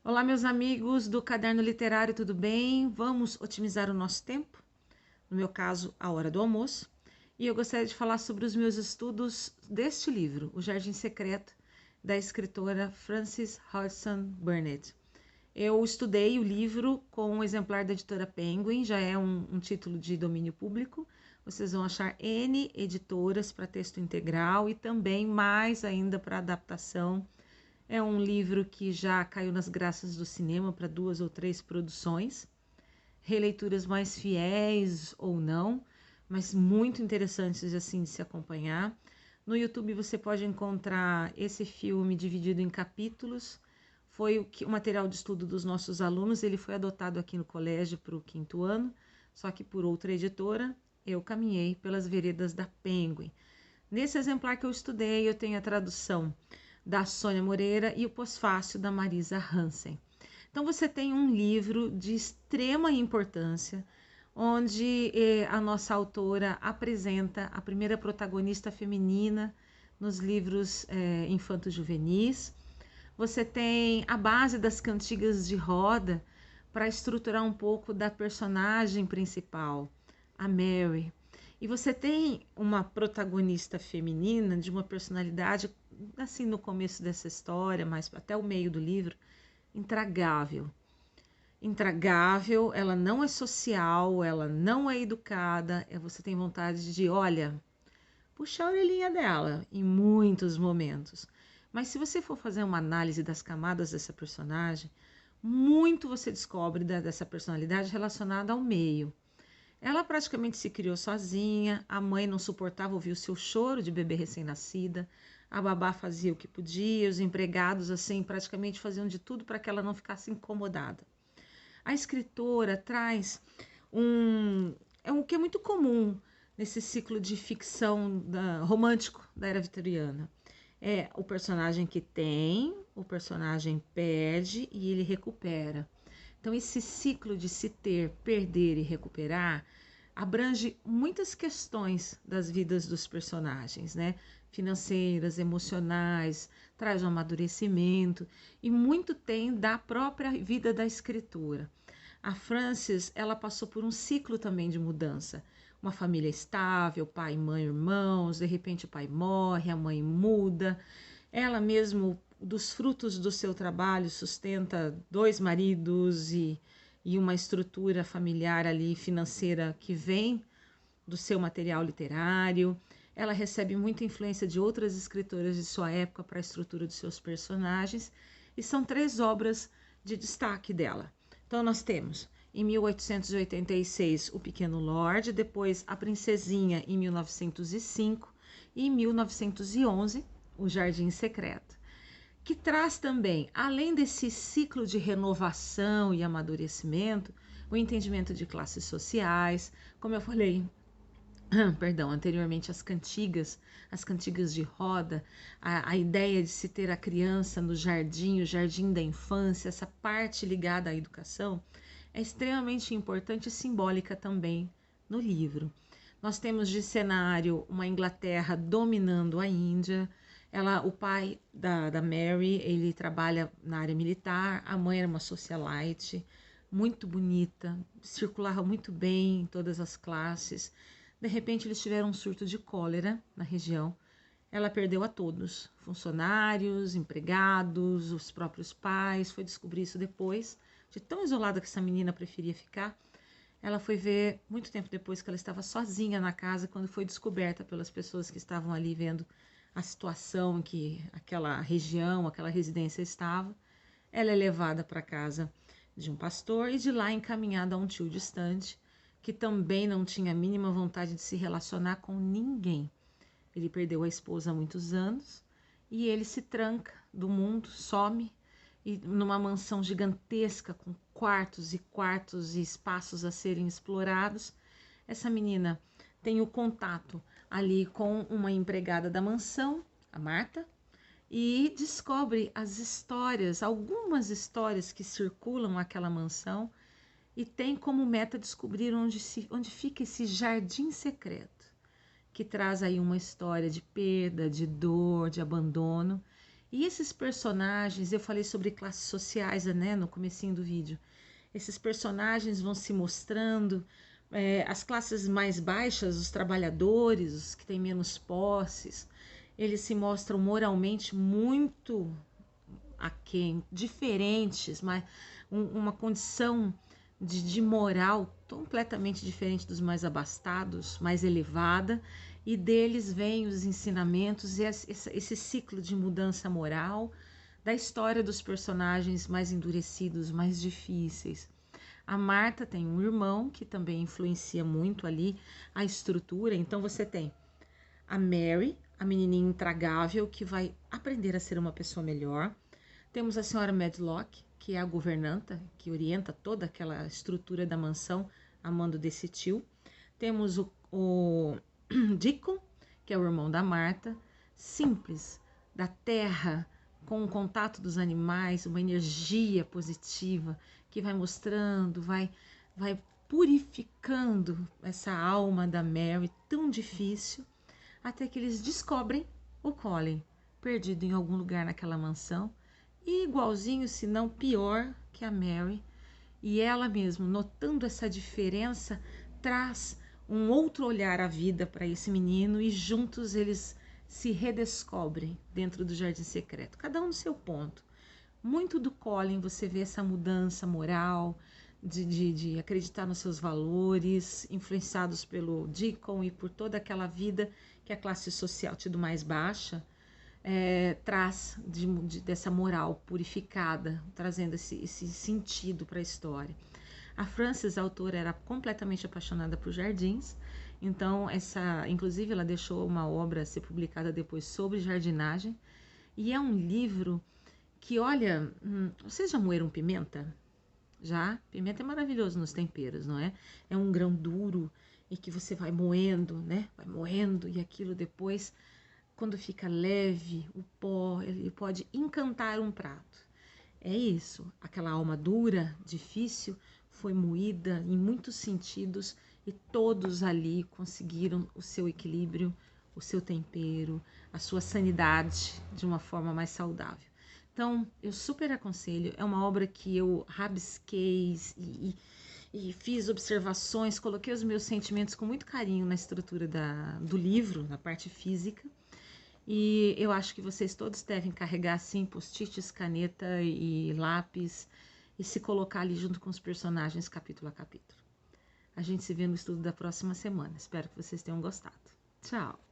Olá, meus amigos do Caderno Literário, tudo bem? Vamos otimizar o nosso tempo? No meu caso, a hora do almoço. E eu gostaria de falar sobre os meus estudos deste livro, O Jardim Secreto, da escritora Frances Hodgson Burnett. Eu estudei o livro com um exemplar da editora Penguin, já é um título de domínio público. Vocês vão achar N editoras para texto integral e também mais ainda para adaptação. É um livro que já caiu nas graças do cinema para 2 ou 3 produções, releituras mais fiéis ou não, mas muito interessantes assim de se acompanhar. No YouTube você pode encontrar esse filme dividido em capítulos. Foi o material de estudo dos nossos alunos, ele foi adotado aqui no colégio para o 5º ano, só que por outra editora. Eu caminhei pelas veredas da Penguin. Nesse exemplar que eu estudei, eu tenho a tradução da Sônia Moreira e o pós-fácil da Marisa Hansen. Então você tem um livro de extrema importância, onde a nossa autora apresenta a primeira protagonista feminina nos livros infanto-juvenis. Você tem a base das cantigas de roda para estruturar um pouco da personagem principal, a Mary. E você tem uma protagonista feminina de uma personalidade, assim, no começo dessa história, mas até o meio do livro, intragável. Intragável, ela não é social, ela não é educada, você tem vontade de, olha, puxar a orelhinha dela em muitos momentos. Mas se você for fazer uma análise das camadas dessa personagem, muito você descobre dessa personalidade relacionada ao meio. Ela praticamente se criou sozinha, a mãe não suportava ouvir o seu choro de bebê recém-nascida, a babá fazia o que podia, os empregados assim praticamente faziam de tudo para que ela não ficasse incomodada. A escritora traz o que é muito comum nesse ciclo de ficção romântico da era vitoriana. É o personagem que tem, o personagem perde e ele recupera. Então, esse ciclo de se ter, perder e recuperar abrange muitas questões das vidas dos personagens, né? Financeiras, emocionais, traz um amadurecimento e muito tem da própria vida da escritora. A Frances, ela passou por um ciclo também de mudança. Uma família estável, pai, mãe, irmãos, de repente o pai morre, a mãe muda. Ela mesmo, dos frutos do seu trabalho, sustenta 2 maridos e uma estrutura familiar ali financeira que vem do seu material literário. Ela recebe muita influência de outras escritoras de sua época para a estrutura dos seus personagens. E são 3 obras de destaque dela. Então nós temos em 1886 O Pequeno Lorde, depois A Princesinha em 1905 e em 1911 O Jardim Secreto, que traz também, além desse ciclo de renovação e amadurecimento, o entendimento de classes sociais, como eu falei, perdão, anteriormente as cantigas de roda, a ideia de se ter a criança no jardim, o jardim da infância, essa parte ligada à educação, é extremamente importante e simbólica também no livro. Nós temos de cenário uma Inglaterra dominando a Índia. O pai da Mary, ele trabalha na área militar, a mãe era uma socialite, muito bonita, circulava muito bem em todas as classes. De repente eles tiveram um surto de cólera na região. Ela perdeu a todos, funcionários, empregados, os próprios pais. Foi descobrir isso depois, de tão isolada que essa menina preferia ficar. Ela foi ver muito tempo depois que ela estava sozinha na casa, quando foi descoberta pelas pessoas que estavam ali vendo a situação em que aquela região, aquela residência estava. Ela é levada para a casa de um pastor e de lá encaminhada a um tio distante, que também não tinha a mínima vontade de se relacionar com ninguém. Ele perdeu a esposa há muitos anos e ele se tranca do mundo, some, e numa mansão gigantesca com quartos e quartos e espaços a serem explorados. Essa menina tem o contato ali com uma empregada da mansão, a Marta, e descobre as histórias, algumas histórias que circulam aquela mansão, e tem como meta descobrir onde fica esse jardim secreto, que traz aí uma história de perda, de dor, de abandono, E esses personagens, eu falei sobre classes sociais, né, no comecinho do vídeo. Esses personagens vão se mostrando, as classes mais baixas, os trabalhadores, os que têm menos posses, eles se mostram moralmente muito aquém, diferentes, mas uma condição de moral completamente diferente dos mais abastados, mais elevada, e deles vêm os ensinamentos e esse ciclo de mudança moral da história dos personagens mais endurecidos, mais difíceis. A Marta tem um irmão que também influencia muito ali a estrutura, então você tem a Mary, a menininha intragável que vai aprender a ser uma pessoa melhor. Temos a senhora Medlock, que é a governanta, que orienta toda aquela estrutura da mansão, a mando desse tio. Temos o Deacon, que é o irmão da Marta, simples, da terra, com o contato dos animais, uma energia positiva, que vai mostrando, vai purificando essa alma da Mary, tão difícil, até que eles descobrem o Colin, perdido em algum lugar naquela mansão, e igualzinho, se não pior que a Mary. E ela mesmo, notando essa diferença, traz um outro olhar à vida para esse menino e juntos eles se redescobrem dentro do Jardim Secreto, cada um no seu ponto. Muito do Colin você vê essa mudança moral, de acreditar nos seus valores, influenciados pelo Deacon e por toda aquela vida que a classe social tido mais baixa traz dessa moral purificada, trazendo esse sentido para a história. A Frances, a autora, era completamente apaixonada por jardins, então inclusive ela deixou uma obra ser publicada depois sobre jardinagem, e é um livro que, olha, vocês já moeram pimenta? Já? Pimenta é maravilhoso nos temperos, não é? É um grão duro e que você vai moendo, né? Vai moendo e aquilo depois, quando fica leve, o pó, ele pode encantar um prato. É isso, aquela alma dura, difícil, foi moída em muitos sentidos e todos ali conseguiram o seu equilíbrio, o seu tempero, a sua sanidade de uma forma mais saudável. Então, eu super aconselho, é uma obra que eu rabisquei e fiz observações, coloquei os meus sentimentos com muito carinho na estrutura do livro, na parte física. E eu acho que vocês todos devem carregar assim post-its, caneta e lápis e se colocar ali junto com os personagens capítulo a capítulo. A gente se vê no estudo da próxima semana. Espero que vocês tenham gostado. Tchau!